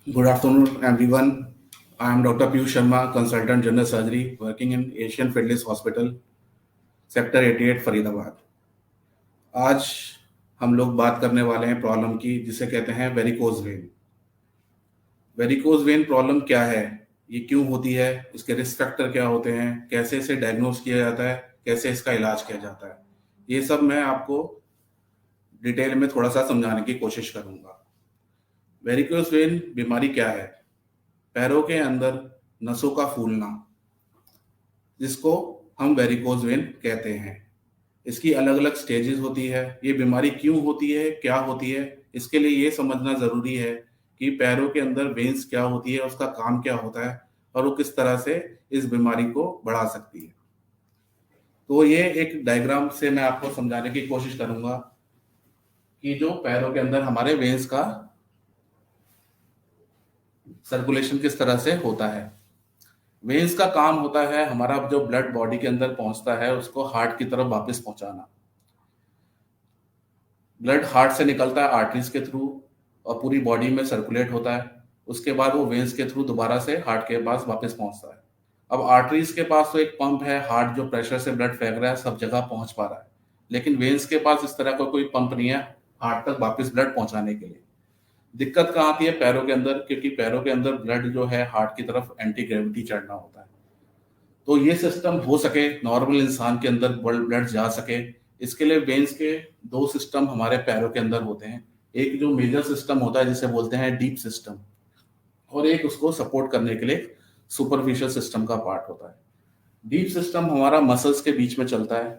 Good afternoon, everyone. I am Dr. Piyush Sharma, Consultant General Surgery, working in Asian Fidelis Hospital, Sector 88, Faridabad. आज हम लोग बात करने वाले हैं प्रॉब्लम की, जिसे कहते हैं varicose vein. Varicose vein problem क्या है, ये क्यों होती है, इसके रिस्क फैक्टर क्या होते हैं, कैसे इसे डायग्नोज किया जाता है, कैसे इसका इलाज किया जाता है, ये सब मैं आपको डिटेल में थोड़ा सा समझाने की कोशिश करूंगा। वेरिकोज वेन बीमारी क्या है? पैरों के अंदर नसों का फूलना, जिसको हम वेरिकोज वेन कहते हैं। इसकी अलग अलग स्टेजेस होती है। ये बीमारी क्यों होती है, क्या होती है, इसके लिए ये समझना ज़रूरी है कि पैरों के अंदर वेन्स क्या होती है, उसका काम क्या होता है और वो किस तरह से इस बीमारी को बढ़ा सकती है। तो ये एक डायग्राम से मैं आपको समझाने की कोशिश करूंगा कि जो पैरों के अंदर हमारे वेन्स का सर्कुलेशन किस तरह से होता है। वेन्स का काम होता है हमारा जो ब्लड बॉडी के अंदर पहुंचता है उसको हार्ट की तरफ वापस पहुंचाना। ब्लड हार्ट से निकलता है आर्टरीज के थ्रू और पूरी बॉडी में सर्कुलेट होता है। उसके बाद वो वेन्स के थ्रू दोबारा से हार्ट के पास वापस पहुंचता है। अब आर्टरीज के पास तो एक पंप है, हार्ट जो प्रेशर से ब्लड फेंक रहा है सब जगह पहुंच पा रहा है, लेकिन वेन्स के पास इस तरह का कोई पंप नहीं है हार्ट तक वापस ब्लड पहुंचाने के लिए। दिक्कत कहाँ आती है? पैरों के अंदर, क्योंकि पैरों के अंदर ब्लड जो है हार्ट की तरफ एंटी ग्रेविटी चढ़ना होता है। तो ये सिस्टम हो सके, नॉर्मल इंसान के अंदर ब्लड जा सके, इसके लिए वेन्स के दो सिस्टम हमारे पैरों के अंदर होते हैं। एक जो मेजर सिस्टम होता है जिसे बोलते हैं डीप सिस्टम, और एक उसको सपोर्ट करने के लिए सुपरफिशियल सिस्टम का पार्ट होता है। डीप सिस्टम हमारा मसल्स के बीच में चलता है।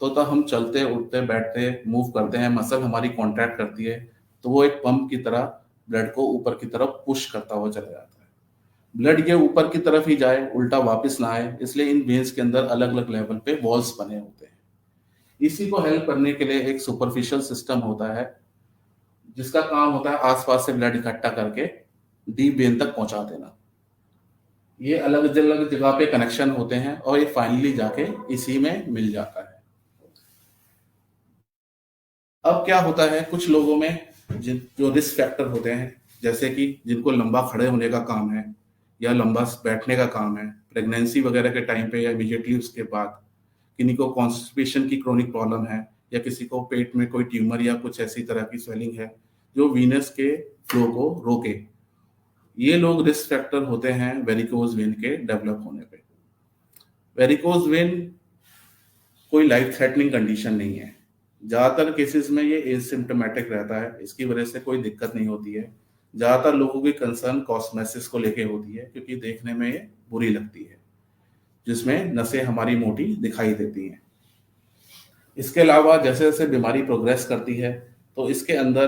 तो तब हम चलते उठते बैठते मूव करते हैं, मसल हमारी कॉन्ट्रैक्ट करती है, तो वो एक पंप की तरह ब्लड को ऊपर की तरफ पुश करता हुआ चला जाता है। ब्लड ये ऊपर की तरफ ही जाए, उल्टा वापस ना आए, इसलिए इन वेन्स के अंदर अलग अलग लेवल पे वॉल्स बने होते हैं। इसी को हेल्प करने के लिए एक सुपरफिशियल सिस्टम होता है, जिसका काम होता है आसपास से ब्लड इकट्ठा करके डीप वेन तक पहुंचा देना। ये अलग अलग जगह पे कनेक्शन होते हैं और ये फाइनली जाके इसी में मिल जाता है। अब क्या होता है, कुछ लोगों में जो रिस्क फैक्टर होते हैं, जैसे कि जिनको लंबा खड़े होने का काम है या लंबा बैठने का काम है, प्रेगनेंसी वगैरह के टाइम पे या इमीडिएटली उसके बाद, किन्हीं को कॉन्स्टिपेशन की क्रोनिक प्रॉब्लम है, या किसी को पेट में कोई ट्यूमर या कुछ ऐसी तरह की स्वेलिंग है जो वीनस के फ्लो को रोके, ये लोग रिस्क फैक्टर होते हैं वेरिकोज वेन के डेवलप होने पे। वेरिकोज वेन कोई लाइफ थ्रेटनिंग कंडीशन नहीं है। ज़्यादातर केसेस में ये एसिम्प्टोमेटिक रहता है, इसकी वजह से कोई दिक्कत नहीं होती है। ज़्यादातर लोगों की कंसर्न कॉस्मेसिस को लेके होती है, क्योंकि देखने में ये बुरी लगती है, जिसमें नसें हमारी मोटी दिखाई देती हैं। इसके अलावा जैसे जैसे बीमारी प्रोग्रेस करती है तो इसके अंदर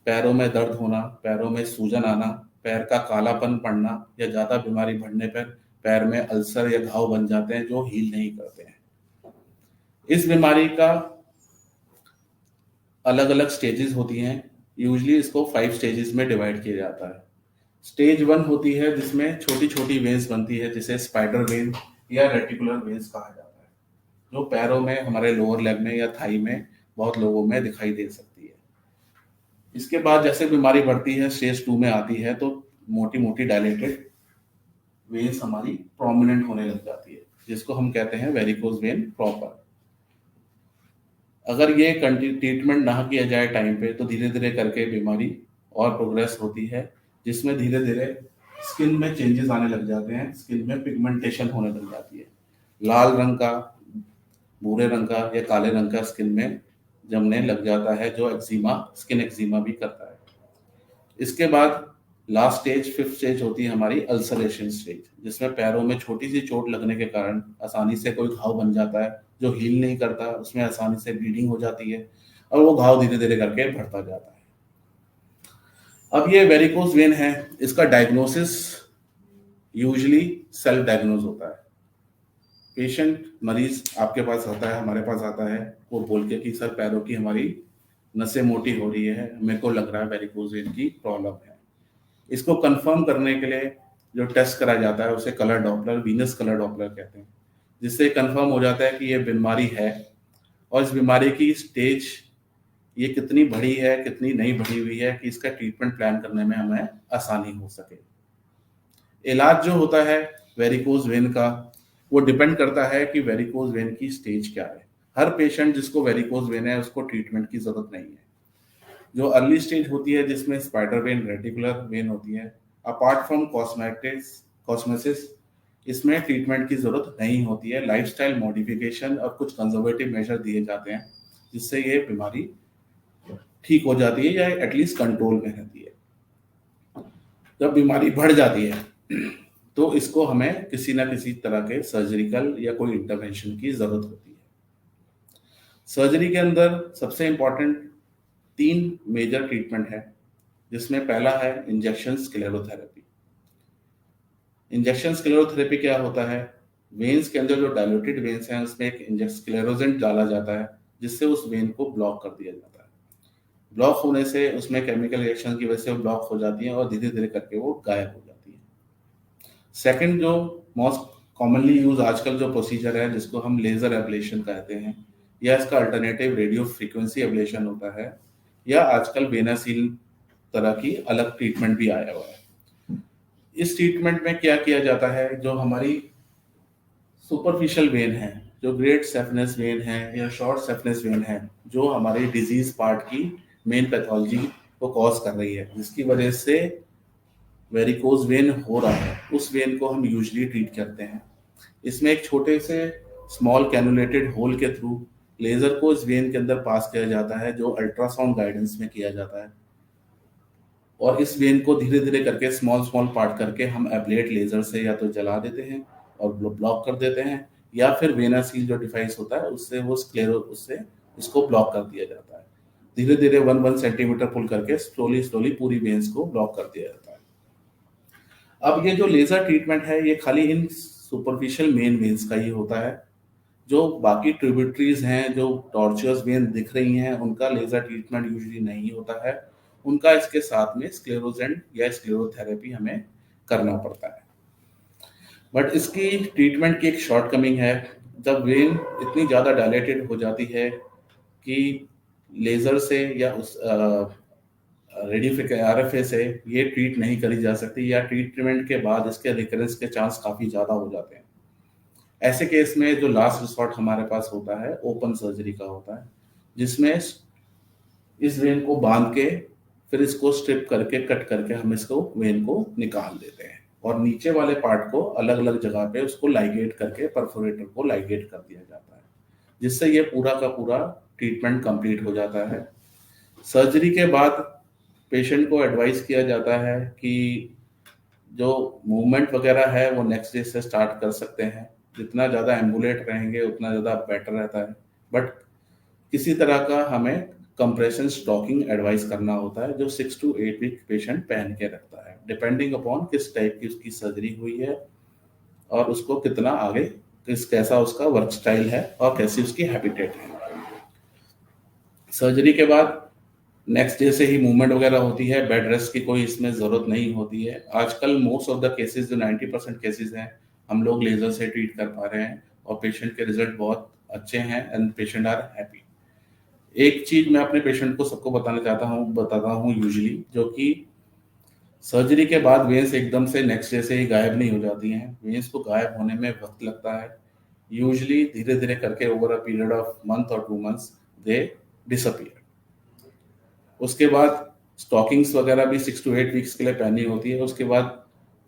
पैरों में दर्द होना, पैरों में सूजन आना, पैर का कालापन पड़ना, या ज़्यादा बीमारी बढ़ने पर पैर में अल्सर या घाव बन जाते हैं जो हील नहीं करते हैं। इस बीमारी का अलग अलग स्टेजेस होती हैं। यूजली इसको 5 स्टेजेस में डिवाइड किया जाता है। स्टेज 1 होती है जिसमें छोटी छोटी वेन्स बनती है, जिसे स्पाइडर वेन या रेटिकुलर वेन्स कहा जाता है, जो पैरों में, हमारे लोअर लेग में या थाई में बहुत लोगों में दिखाई दे सकती है। इसके बाद जैसे बीमारी बढ़ती है, स्टेज 2 में आती है, तो मोटी मोटी डायलेटेड वेन्स हमारी प्रोमिनेंट होने लग जाती है, जिसको हम कहते हैं वेरिकोज वेन प्रॉपर। अगर ये ट्रीटमेंट ना किया जाए टाइम पे तो धीरे धीरे करके बीमारी और प्रोग्रेस होती है, जिसमें धीरे धीरे स्किन में चेंजेस आने लग जाते हैं, स्किन में पिगमेंटेशन होने लग जाती है। लाल रंग का, भूरे रंग का या काले रंग का स्किन में जमने लग जाता है, जो एक्जिमा, स्किन एक्जिमा भी करता है। इसके बाद लास्ट स्टेज, 5th स्टेज होती है हमारी अल्सरेशन स्टेज, जिसमें पैरों में छोटी सी चोट लगने के कारण आसानी से कोई घाव बन जाता है जो हील नहीं करता, उसमें आसानी से ब्लीडिंग हो जाती है और वो घाव धीरे धीरे करके बढ़ता जाता है। अब ये वेरिकोज वेन है, इसका डायग्नोसिस यूजुअली सेल्फ डायग्नोज होता है। पेशेंट, मरीज आपके पास आता है, हमारे पास आता है, वो बोल के कि सर पैरों की हमारी नसें मोटी हो रही है, मेरे को लग रहा है वेरिकोज वेन की प्रॉब्लम है। इसको कंफर्म करने के लिए जो टेस्ट करा जाता है उसे colour Doppler, Venus colour Doppler कहते हैं, जिससे कंफर्म हो जाता है कि ये बीमारी है और इस बीमारी की स्टेज ये कितनी बड़ी है कितनी नहीं बढ़ी हुई है कि इसका ट्रीटमेंट प्लान करने में हमें आसानी हो सके। इलाज जो होता है वेरिकोज वेन का, वो डिपेंड करता है कि वेरिकोज वेन की स्टेज क्या है। हर पेशेंट जिसको वेरिकोज वेन है उसको ट्रीटमेंट की जरूरत नहीं है। जो अर्ली स्टेज होती है जिसमें स्पाइडर वेन रेटिकुलर वेन होती है, अपार्ट फ्रॉम कॉस्मेसिस, इसमें ट्रीटमेंट की जरूरत नहीं होती है। लाइफस्टाइल मॉडिफिकेशन और कुछ कंजर्वेटिव मेजर दिए जाते हैं जिससे ये बीमारी ठीक हो जाती है या एटलीस्ट कंट्रोल में रहती है। जब बीमारी बढ़ जाती है तो इसको हमें किसी ना किसी तरह के सर्जिकल या कोई इंटरवेंशन की जरूरत होती है। सर्जरी के अंदर सबसे इंपॉर्टेंट 3 मेजर ट्रीटमेंट है, जिसमें पहला है इंजेक्शन स्क्लेरोथेरेपी। इंजेक्शन स्क्लेरोथेरेपी क्या होता है? वेन्स के अंदर जो डायलूटेड वेन्स हैं उसमें एक स्क्लेरोजेंट डाला जाता है जिससे उस वेन को ब्लॉक कर दिया जाता है। ब्लॉक होने से उसमें केमिकल रिएक्शन की वजह से वो ब्लॉक हो जाती है और धीरे धीरे करके वो गायब हो जाती है। सेकंड जो मोस्ट कॉमनली यूज आजकल जो प्रोसीजर है जिसको हम लेजर एब्लेशन कहते हैं, या इसका अल्टरनेटिव रेडियो फ्रीक्वेंसी एब्लेशन होता है, या आजकल वेनासील तरह की अलग ट्रीटमेंट भी आया हुआ है। इस ट्रीटमेंट में क्या किया जाता है, जो हमारी सुपरफिशियल वेन है, जो ग्रेट सेफनेस वेन है या शॉर्ट सेफनेस वेन है, जो हमारे डिजीज पार्ट की मेन पैथोलॉजी को कॉज कर रही है, जिसकी वजह से वेरिकोज वेन हो रहा है, उस वेन को हम यूजली ट्रीट करते हैं। इसमें एक छोटे से स्मॉल कैनुलेटेड होल के थ्रू लेजर को इस वेन के अंदर पास किया जाता है, जो अल्ट्रासाउंड गाइडेंस में किया जाता है, और इस वेन को धीरे धीरे करके स्मॉल स्मॉल पार्ट करके हम एब्लेट लेजर से या तो जला देते हैं और ब्लॉक कर देते हैं, या फिर वेना सील जो डिवाइस होता है उससे उससे उसको ब्लॉक कर दिया जाता है। धीरे धीरे 1 सेंटीमीटर पुल करके स्लोली स्लोली पूरी वेन्स को ब्लॉक कर दिया जाता है। अब ये जो लेजर ट्रीटमेंट है ये खाली इन सुपरफिशियल मेन वेन्स का ही होता है। जो बाकी ट्रिब्यूटरीज हैं, जो टॉर्चर्स वेन दिख रही हैं, उनका लेजर ट्रीटमेंट यूजुअली नहीं होता है। उनका इसके साथ में स्क्लेरोजेंट या स्क्लेरोथेरेपी हमें करना पड़ता है। बट इसकी ट्रीटमेंट की एक शॉर्ट कमिंग है। जब वेन इतनी ज़्यादा डायलेटेड हो जाती है कि लेज़र से या उस रेडियो आरएफए से ये ट्रीट नहीं करी जा सकती, या ट्रीटमेंट के बाद इसके रिकरेंस के चांस काफ़ी ज़्यादा हो जाते हैं। ऐसे केस में जो लास्ट रिसोर्ट हमारे पास होता है ओपन सर्जरी का होता है, जिसमें इस वेन को बांध के फिर इसको स्ट्रिप करके कट करके हम इसको वेन को निकाल देते हैं, और नीचे वाले पार्ट को अलग अलग जगह पे उसको लाइगेट करके परफोरेटर को लाइगेट कर दिया जाता है, जिससे ये पूरा का पूरा ट्रीटमेंट कंप्लीट हो जाता है। सर्जरी के बाद पेशेंट को एडवाइस किया जाता है कि जो मूवमेंट वगैरह है वो नेक्स्ट डे से स्टार्ट कर सकते हैं। जितना ज़्यादा एम्बुलेट रहेंगे उतना ज़्यादा बेटर रहता है, बट किसी तरह का हमें कंप्रेशन स्टॉकिंग एडवाइस करना होता है, जो 6 to 8 वीक पेशेंट पहन के रखता है, डिपेंडिंग अपॉन किस टाइप की उसकी सर्जरी हुई है और उसको कितना आगे कैसा उसका वर्क स्टाइल है और कैसी उसकी हैबिटेट है। सर्जरी के बाद नेक्स्ट डे से ही मूवमेंट वगैरह होती है, बेड रेस्ट की कोई इसमें ज़रूरत नहीं होती है। आजकल मोस्ट ऑफ द केसेस जो 90% केसेस हैं हम लोग लेज़र से ट्रीट कर पा रहे हैं और पेशेंट के रिजल्ट बहुत अच्छे हैं एंड पेशेंट आर हैप्पी। एक चीज़ मैं अपने पेशेंट को सबको बताता हूँ यूजुअली, जो कि सर्जरी के बाद वेन्स एकदम से नेक्स्ट डे से ही गायब नहीं हो जाती हैं। वेन्स को गायब होने में वक्त लगता है, यूजुअली धीरे धीरे करके over a period of month और 2 months दे डिसअपीयर। उसके बाद स्टॉकिंग्स वगैरह भी 6 to 8 वीक्स के लिए पहनी होती है। उसके बाद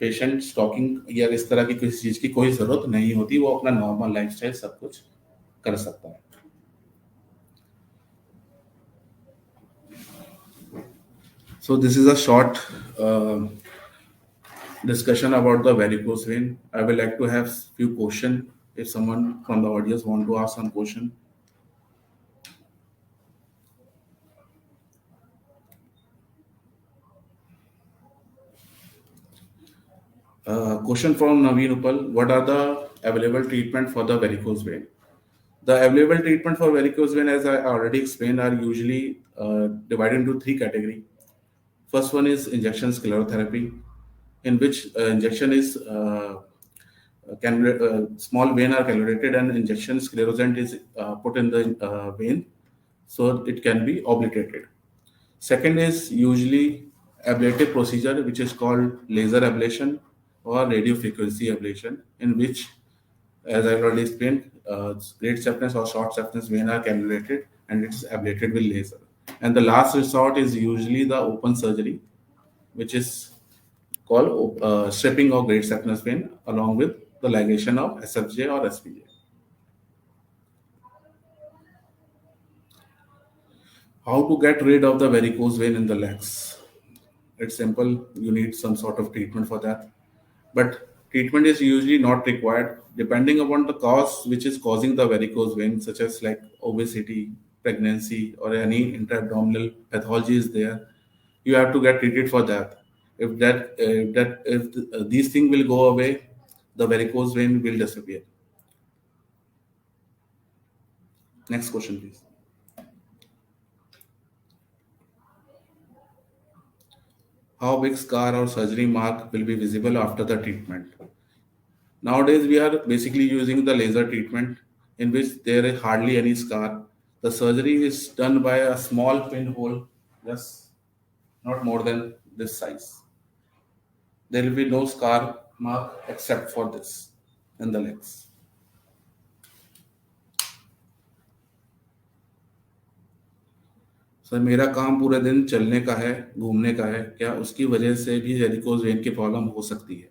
पेशेंट स्टॉकिंग या इस तरह की किसी चीज़ की कोई ज़रूरत नहीं होती, वो अपना नॉर्मल लाइफस्टाइल सब कुछ कर सकता है। So this is a short discussion about the varicose vein. I will like to have few question if someone from the audience want to ask some question. Question from Naveen Uppal: what are the available treatment for the varicose vein? The available treatment for varicose vein, as I already explained, are usually divided into 3 categories. First one is injection sclerotherapy, in which injection is small vein are cannulated and injection sclerosant is put in the vein. so it can be obliterated. Second is usually ablative procedure, which is called laser ablation or radio frequency ablation, in which, as I already explained, great saphenous or short saphenous vein are cannulated and it is ablated with laser. And the last resort is usually the open surgery, which is called stripping of great saphenous vein along with the ligation of SFJ or SPJ. How to get rid of the varicose vein in the legs? It's simple. You need some sort of treatment for that. But treatment is usually not required depending upon the cause which is causing the varicose vein, such as like obesity, pregnancy, or any intra-abdominal pathology is there. You have to get treated for that. If these things will go away, the varicose vein will disappear. Next question, please. How big scar or surgery mark will be visible after the treatment? Nowadays, we are basically using the laser treatment in which there is hardly any scar. The surgery is done by a small pinhole, just not more than this size. There will be no scar mark except for this in the legs. Sir मेरा काम पूरे दिन चलने का है, घूमने का है, क्या उसकी वजह से भी वेरिकोज वेन की प्रॉब्लम हो सकती है?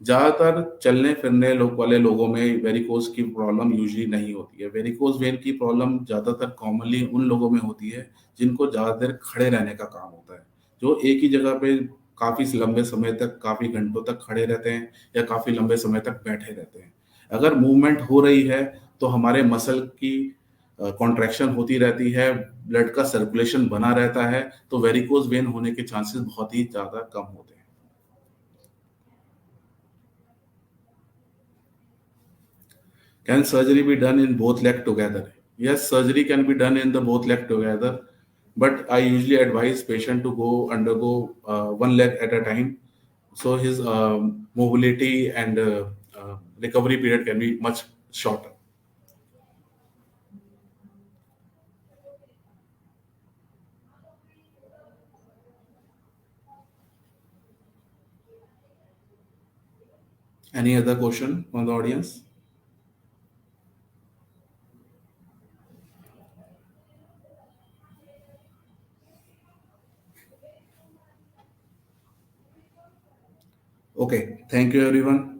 ज़्यादातर चलने फिरने वाले लोगों में वेरिकोज की प्रॉब्लम यूजली नहीं होती है। वेरिकोज वेन की प्रॉब्लम ज़्यादातर कॉमनली उन लोगों में होती है जिनको ज़्यादा देर खड़े रहने का काम होता है, जो एक ही जगह पे काफ़ी लंबे समय तक, काफ़ी घंटों तक खड़े रहते हैं या काफ़ी लंबे समय तक बैठे रहते हैं। अगर मूवमेंट हो रही है तो हमारे मसल की कॉन्ट्रैक्शन होती रहती है, ब्लड का सर्कुलेशन बना रहता है, तो वेरिकोज वेन होने के चांसेस बहुत ही ज़्यादा कम होते हैं। Can surgery be done in both leg together? Yes, surgery can be done in the both leg together, but I usually advise patient to go undergo one leg at a time, so his mobility and recovery period can be much shorter. Any other question from the audience? Okay, thank you everyone.